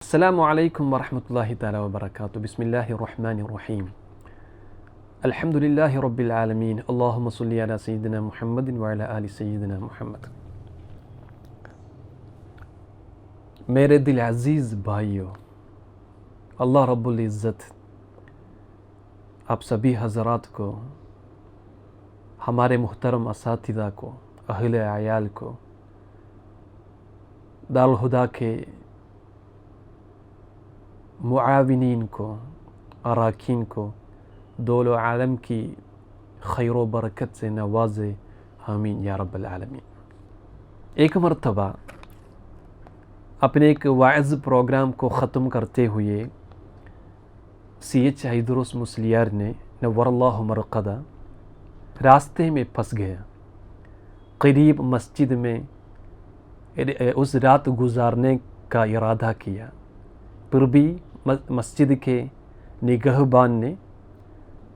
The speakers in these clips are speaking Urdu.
السلام علیکم ورحمۃ اللہ تعالی وبرکاتہ. بسم اللہ الرحمن الرحیم. الحمد للہ رب العالمین. اللہم صلی علی سیدنا محمد وعلی آل سیدنا محمد. میرے دل عزیز بھائیو، اللہ رب العزت آپ سبھی حضرات کو، ہمارے محترم اساتذہ کو، اہل عیال کو، دارالہدیٰ کے معاونین کو، اراکین کو دول و عالم کی خیر و برکت سے نوازے، آمین یا رب العالمین. ایک مرتبہ اپنے ایک واعظ پروگرام کو ختم کرتے ہوئے CH حیدروس مسلیار نے نور اللہ مرقدہ راستے میں پھنس گیا. قریب مسجد میں اس رات گزارنے کا ارادہ کیا، پھر بھی مسجد کے نگہبان نے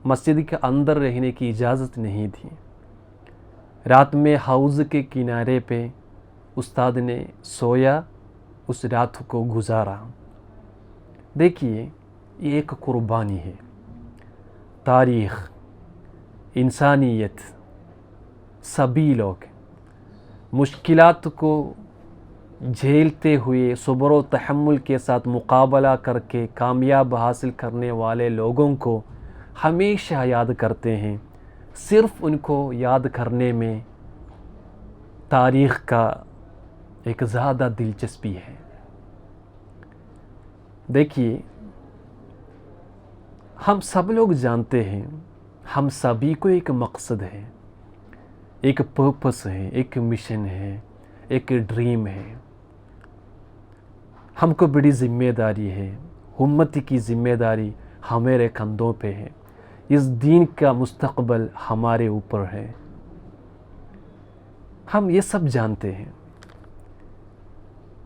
مسجد کے اندر رہنے کی اجازت نہیں دی. رات میں حوض کے کنارے پہ استاد نے سویا، اس رات کو گزارا. دیکھیے، یہ ایک قربانی ہے. تاریخ، انسانیت، سبھی لوگ مشکلات کو جھیلتے ہوئے صبر و تحمل کے ساتھ مقابلہ کر کے کامیاب حاصل کرنے والے لوگوں کو ہمیشہ یاد کرتے ہیں. صرف ان کو یاد کرنے میں تاریخ کا ایک زیادہ دلچسپی ہے. دیکھیے، ہم سب لوگ جانتے ہیں، ہم سبھی کو ایک مقصد ہے، ایک پرپس ہے، ایک مشن ہے، ایک ڈریم ہے. ہم کو بڑی ذمہ داری ہے. امت کی ذمہ داری ہمارے کندھوں پہ ہے. اس دین کا مستقبل ہمارے اوپر ہے. ہم یہ سب جانتے ہیں.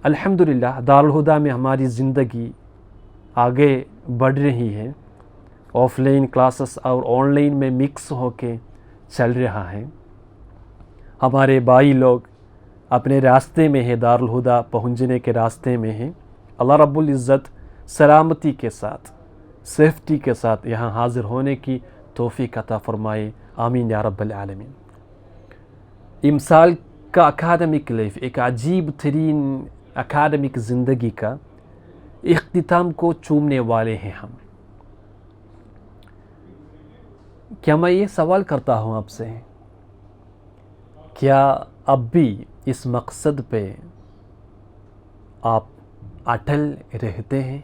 الحمدللہ دارالہدیٰ میں ہماری زندگی آگے بڑھ رہی ہے. آف لائن کلاسز اور آن لائن میں مکس ہو کے چل رہا ہے. ہمارے بھائی لوگ اپنے راستے میں ہے، دارالہدیٰ پہنچنے کے راستے میں ہیں. اللہ رب العزت سلامتی کے ساتھ، سیفٹی کے ساتھ یہاں حاضر ہونے کی توفیق عطا فرمائے، آمین یا رب العالمین. امسال کا اکیڈمک لائف، ایک عجیب ترین اکیڈمک زندگی کا اختتام کو چومنے والے ہیں ہم. کیا میں یہ سوال کرتا ہوں آپ سے، کیا اب بھی اس مقصد پہ آپ اٹل رہتے ہیں؟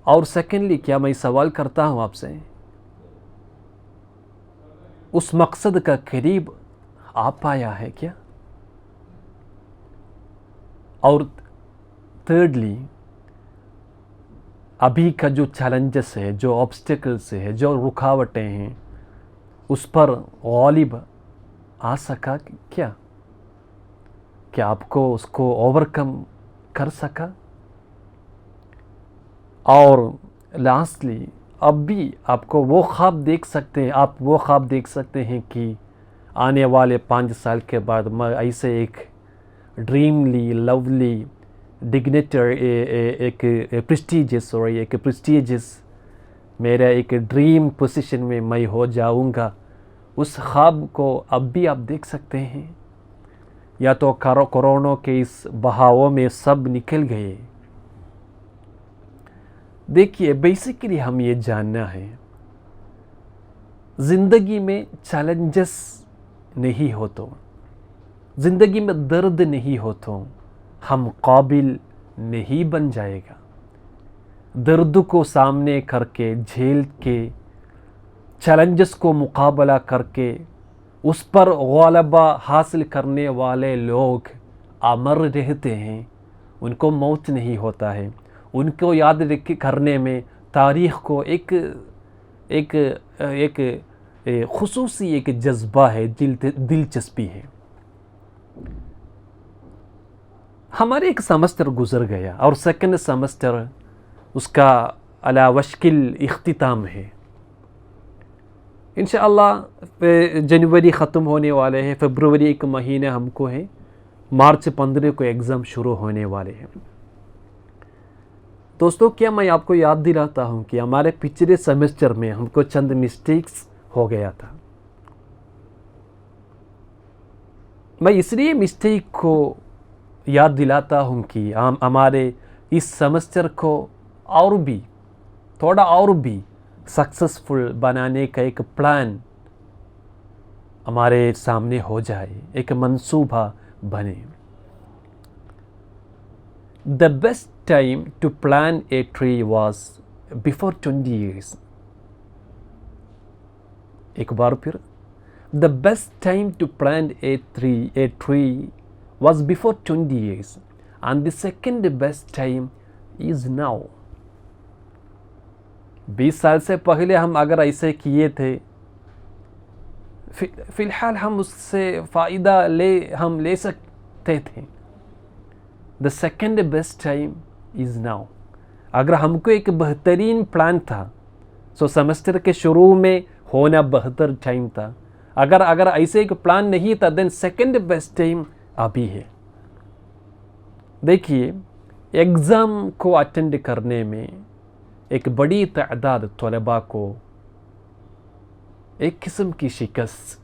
اور سیکنڈلی، کیا میں سوال کرتا ہوں آپ سے، اس مقصد کا قریب آپ پایا ہے کیا؟ اور تھرڈلی، ابھی کا جو چیلنجز ہے، جو آبسٹیکلز ہے، جو رکاوٹیں ہیں، اس پر غالب آ سکا کیا؟ کیا آپ کو اس کو اوورکم کر سکا؟ اور لاسٹلی، اب بھی آپ کو وہ خواب دیکھ سکتے ہیں کہ آنے والے 5 سال کے بعد میں ایسے ایک ڈریملی، لولی، ڈگنیٹر، ایک پریسٹیجس میرا ایک ڈریم پوزیشن میں میں ہو جاؤں گا. اس خواب کو اب بھی آپ دیکھ سکتے ہیں، یا تو کورونا کے اس بہاؤ میں سب نکل گئے؟ دیکھیے، بیسیکلی ہم یہ جاننا ہے، زندگی میں چیلنجز نہیں ہو تو، زندگی میں درد نہیں ہو تو ہم قابل نہیں بن جائے گا. درد کو سامنے کر کے، جھیل کے، چیلنجز کو مقابلہ کر کے اس پر غلبہ حاصل کرنے والے لوگ امر رہتے ہیں. ان کو موت نہیں ہوتا ہے. ان کو یاد کرنے میں تاریخ کو ایک خصوصی ایک جذبہ ہے، دلچسپی ہے. ہمارے ایک سمسٹر گزر گیا اور سیکنڈ سمسٹر اس کا علی وشکل اختتام ہے. انشاءاللہ جنوری ختم ہونے والے ہیں، فروری 1 مہینہ ہم کو ہے، مارچ 15 کو ایگزام شروع ہونے والے ہیں. دوستوں کیا میں آپ کو یاد دلاتا ہوں کہ ہمارے پچھلے سیمسٹر میں ہم کو چند مسٹیکس ہو گیا تھا. میں اس لیے مسٹیک کو یاد دلاتا ہوں کہ ہمارے اس سیمسٹر کو تھوڑا اور بھی سکسیسفل بنانے کا ایک پلان ہمارے سامنے ہو جائے، ایک منصوبہ بنے. The best time to plant a tree was before 20 years. ایک بار پھر The best time to plant a tree was before 20 years, and the second best time is now. 20 سال سے پہلے ہم اگر ایسے کیے تھے، فی الحال ہم اس سے فائدہ لے سکتے تھے. The second best time is now. اگر ہم کو ایک بہترین پلان تھا، سیمسٹر کے شروع میں ہونا بہتر ٹائم تھا. اگر ایسے ایک پلان نہیں تھا دین سیکنڈ بیسٹ ٹائم ابھی ہے. دیکھیے، ایگزام کو اٹینڈ کرنے میں ایک بڑی تعداد طلباء کو ایک قسم کی شکست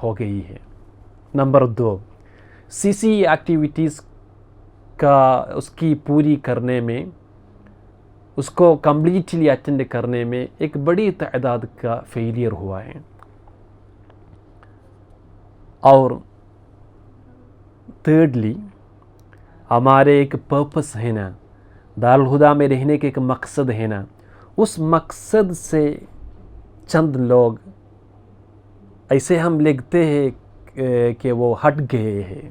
ہو گئی ہے. نمبر 2، CCE ایکٹیویٹیز اس کی پوری کرنے میں، اس کو کمپلیٹلی اٹینڈ کرنے میں ایک بڑی تعداد کا فیلئر ہوا ہے. اور تھرڈلی، ہمارے ایک پرپس ہے نا، دارالہدیٰ میں رہنے کے ایک مقصد ہے نا، اس مقصد سے چند لوگ ایسے ہم لکھتے ہیں کہ وہ ہٹ گئے ہیں.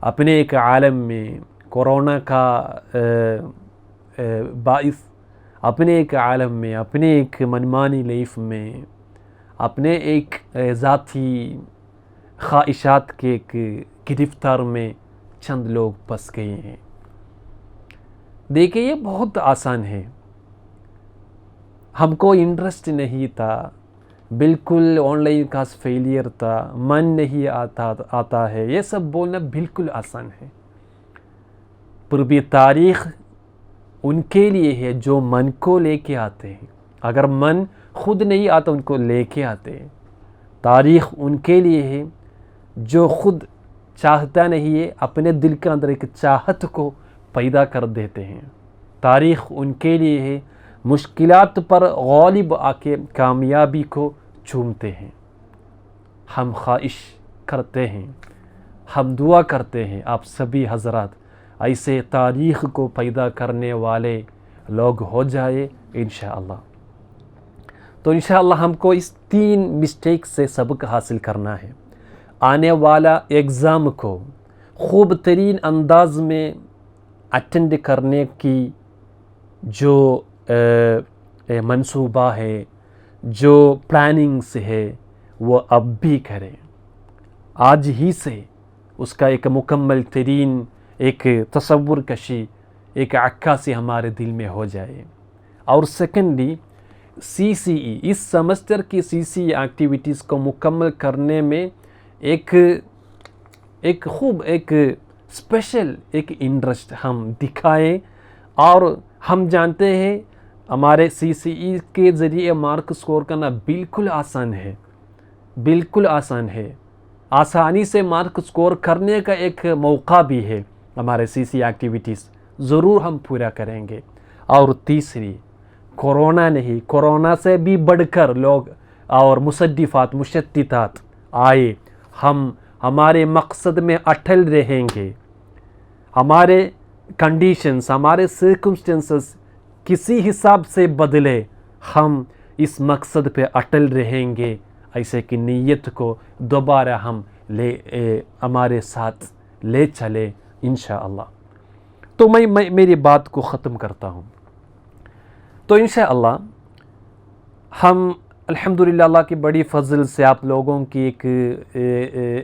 اپنے ایک عالم میں کورونا کا باعث، اپنے ایک عالم میں، اپنے ایک منمانی لائف میں، اپنے ایک ذاتی خواہشات کے ایک گرفتار میں چند لوگ پھنس گئے ہیں. دیکھیں، یہ بہت آسان ہے. ہم کو انٹرسٹ نہیں تھا، بالکل آن لائن کلاس فیلئر تھا، من نہیں آتا ہے، یہ سب بولنا بالکل آسان ہے. پر بھی تاریخ ان کے لیے ہے جو من کو لے کے آتے ہیں. اگر من خود نہیں آتا ان کو لے کے آتے ہیں. تاریخ ان کے لیے ہے جو خود چاہتا نہیں ہے، اپنے دل کے اندر ایک چاہت کو پیدا کر دیتے ہیں. تاریخ ان کے لیے ہے مشکلات پر غالب آ کے کامیابی کو چومتے ہیں. ہم خواہش کرتے ہیں، ہم دعا کرتے ہیں آپ سبھی حضرات ایسے تاریخ کو پیدا کرنے والے لوگ ہو جائے انشاءاللہ. تو انشاءاللہ ہم کو اس 3 مسٹیک سے سبق حاصل کرنا ہے. آنے والا ایگزام کو خوب ترین انداز میں اٹینڈ کرنے کی جو منصوبہ ہے، جو پلاننگز ہے، وہ اب بھی کریں. آج ہی سے اس کا ایک مکمل ترین ایک تصور کشی، ایک عکاسی ہمارے دل میں ہو جائے. اور سیکنڈلی، CCE اس سیمسٹر کی CCE ایکٹیویٹیز کو مکمل کرنے میں ایک خوب ایک اسپیشل ایک انٹرسٹ ہم دکھائیں. اور ہم جانتے ہیں ہمارے CCE کے ذریعے مارک سکور کرنا بالکل آسان ہے، بالکل آسان ہے. آسانی سے مارک سکور کرنے کا ایک موقع بھی ہے. ہمارے CCE ایکٹیویٹیز ضرور ہم پورا کریں گے. اور تیسری، کورونا نہیں، کورونا سے بھی بڑھ کر لوگ اور مشتتات آئے، ہم ہمارے مقصد میں اٹل رہیں گے. ہمارے کنڈیشنز، ہمارے سرکمسٹنسز کسی حساب سے بدلے، ہم اس مقصد پہ اٹل رہیں گے. ایسے کی نیت کو دوبارہ ہم ہمارے ساتھ لے چلے انشاءاللہ. تو میں میری بات کو ختم کرتا ہوں. تو انشاءاللہ ہم الحمدللہ اللہ کی بڑی فضل سے آپ لوگوں کی ایک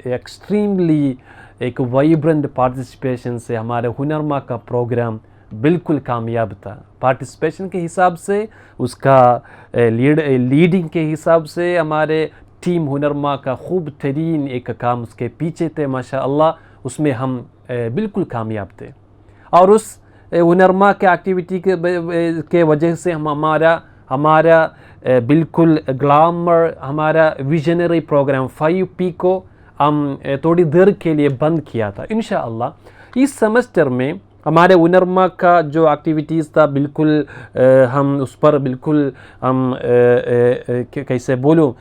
ایکسٹریملی ایک وائبرنٹ پارٹیسپیشن سے ہمارے ہنرماں کا پروگرام بالکل کامیاب تھا. پارٹیسپیشن کے حساب سے، اس کا لیڈنگ کے حساب سے ہمارے ٹیم ہنرماں کا خوب ترین ایک کام اس کے پیچھے تھے ماشاءاللہ. اس میں ہم بالکل کامیاب تھے. اور اس ہنرما کے ایکٹیویٹی کے وجہ سے ہمارا بالکل گلامر، ہمارا ویژنری پروگرام 5P کو ہم تھوڑی دیر کے لیے بند کیا تھا. انشاءاللہ اس سمسٹر میں ہمارے ہنرما کا جو ایکٹیویٹیز تھا بالکل ہم اس پر بالکل ہم کیسے بولوں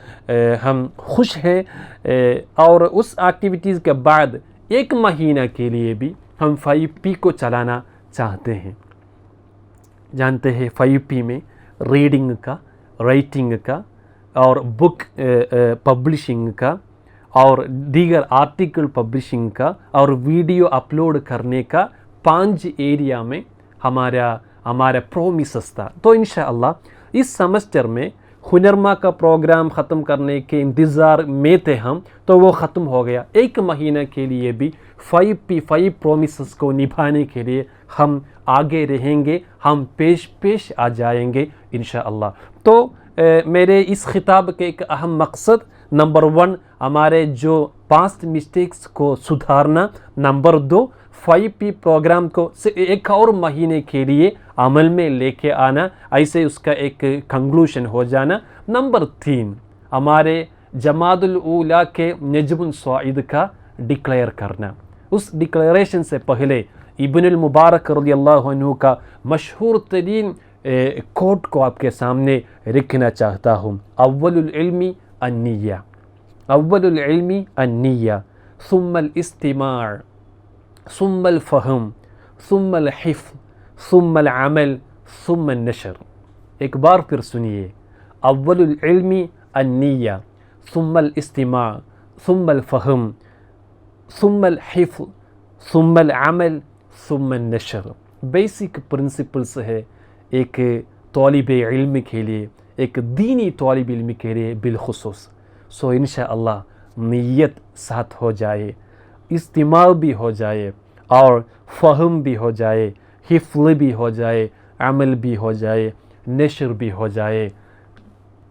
ہم خوش ہیں. اور اس ایکٹیویٹیز کے بعد 1 مہینہ کے لیے بھی ہم 5P کو چلانا چاہتے ہیں. جانتے ہیں 5P میں ریڈنگ کا، رائٹنگ کا اور بک پبلشنگ کا اور دیگر آرٹیکل پبلشنگ کا اور ویڈیو اپلوڈ کرنے کا 5 ایریا میں ہمارا پرومسز تھا. تو انشاءاللہ اس سمسٹر میں ہنرما کا پروگرام ختم کرنے کے انتظار میں تھے ہم، تو وہ ختم ہو گیا. 1 مہینہ کے لیے بھی 5 پرومسز کو نبھانے کے لیے ہم آگے رہیں گے، ہم پیش آ جائیں گے انشاءاللہ. تو میرے اس خطاب کے ایک اہم مقصد نمبر 1 ہمارے جو پاسٹ مسٹیکس کو سدھارنا، نمبر 2 5P پروگرام کو 1 اور مہینے کے لیے عمل میں لے کے آنا، ایسے اس کا ایک کنکلوشن ہو جانا. نمبر 3 ہمارے جمادی الاولیٰ کے نجم الصاعد کا ڈکلیئر کرنا. اس ڈکلیریشن سے پہلے ابن المبارک رضی اللہ عنہ کا مشہور ترین کوٹ کو آپ کے سامنے رکھنا چاہتا ہوں. اول العلم النیہ، اول العلم النیہ ثم الاستماع ثم الفہم ثم الحفظ ثم العمل ثم النشر. ایک بار پھر سنیے، اول العلم النیہ ثم الاستماع ثم الفہم ثم الحفظ ثم العمل ثم النشر. بیسک پرنسپلس ہے ایک طالب علم کے لیے، ایک دینی طالب علم کے لیے بالخصوص. سو انشاءاللہ نیت ساتھ ہو جائے، استماع بھی ہو جائے اور فہم بھی ہو جائے، حفظ بھی ہو جائے، عمل بھی ہو جائے، نشر بھی ہو جائے.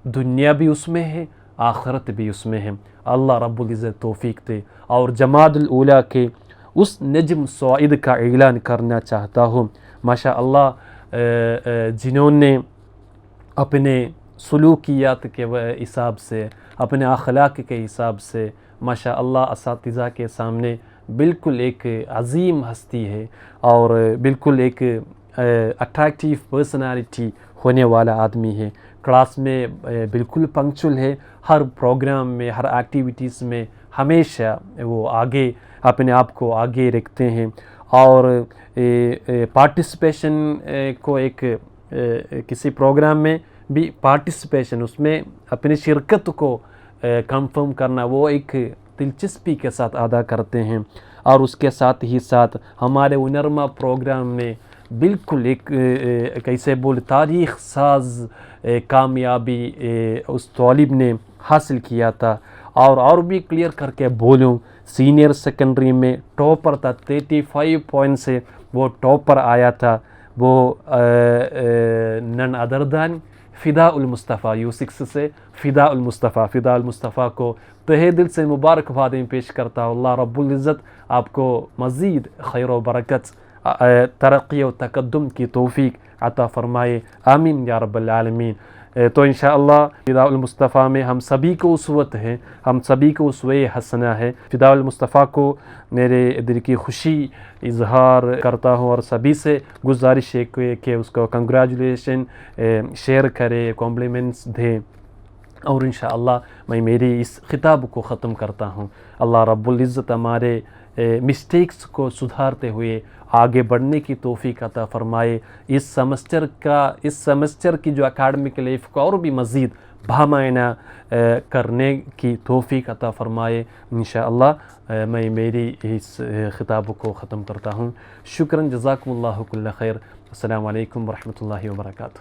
دنیا بھی اس میں ہے، آخرت بھی اس میں ہے. اللہ رب العزت توفیق دے. اور جمادی الاولیٰ کے اس نجم صاعد کا اعلان کرنا چاہتا ہوں. ماشاء اللہ جنہوں نے اپنے سلوکیات کے حساب سے، اپنے اخلاق کے حساب سے ماشاء اللہ اساتذہ کے سامنے بالکل ایک عظیم ہستی ہے اور بالکل ایک اٹریکٹیو پرسنالٹی ہونے والا آدمی ہے. کلاس میں بالکل پنکچول ہے، ہر پروگرام میں، ہر ایکٹیویٹیز میں ہمیشہ وہ آگے اپنے آپ کو آگے رکھتے ہیں اور پارٹیسپیشن کو ایک کسی پروگرام میں بھی پارٹیسپیشن، اس میں اپنی شرکت کو کنفرم کرنا وہ ایک دلچسپی کے ساتھ ادا کرتے ہیں. اور اس کے ساتھ ہی ساتھ ہمارے ہنرما پروگرام میں بالکل ایک کیسے بول تاریخ ساز کامیابی اس طالب نے حاصل کیا تھا. اور بھی کلیئر کر کے بولوں، سینئر سیکنڈری میں ٹاپر تھا، 35 پوائنٹ سے وہ ٹاپر آیا تھا. وہ نن ادر دین فدا المصطفیٰ U6 سے فدا المصطفیٰ کو تہہ دل سے مبارکباد پیش کرتا ہوں. اللہ رب العزت آپ کو مزید خیر و برکت، ترقی و تقدم کی توفیق عطا فرمائے. آمین یا رب العالمین. تو انشاءاللہ فدا المصطفیٰ میں ہم سبھی کو اسوت ہے، ہم سبھی کو اسوہ حسنہ ہے. فدا المصطفیٰ کو میرے دل کی خوشی اظہار کرتا ہوں اور سبھی سے گزارش ہے کہ اس کو کنگریچولیشن شیئر کرے، کمپلیمنٹس دیں. اور انشاءاللہ میں میری اس خطاب کو ختم کرتا ہوں. اللہ رب العزت ہمارے مسٹیکس کو سدھارتے ہوئے آگے بڑھنے کی توفیق عطا فرمائے. اس سمسٹر کی جو اکیڈمک لائف کو اور بھی مزید بامعنی کرنے کی توفیق عطا فرمائے. انشاءاللہ میں میری اس خطاب کو ختم کرتا ہوں. شکراً، جزاکم اللہ کل خیر. السلام علیکم ورحمۃ اللہ وبرکاتہ.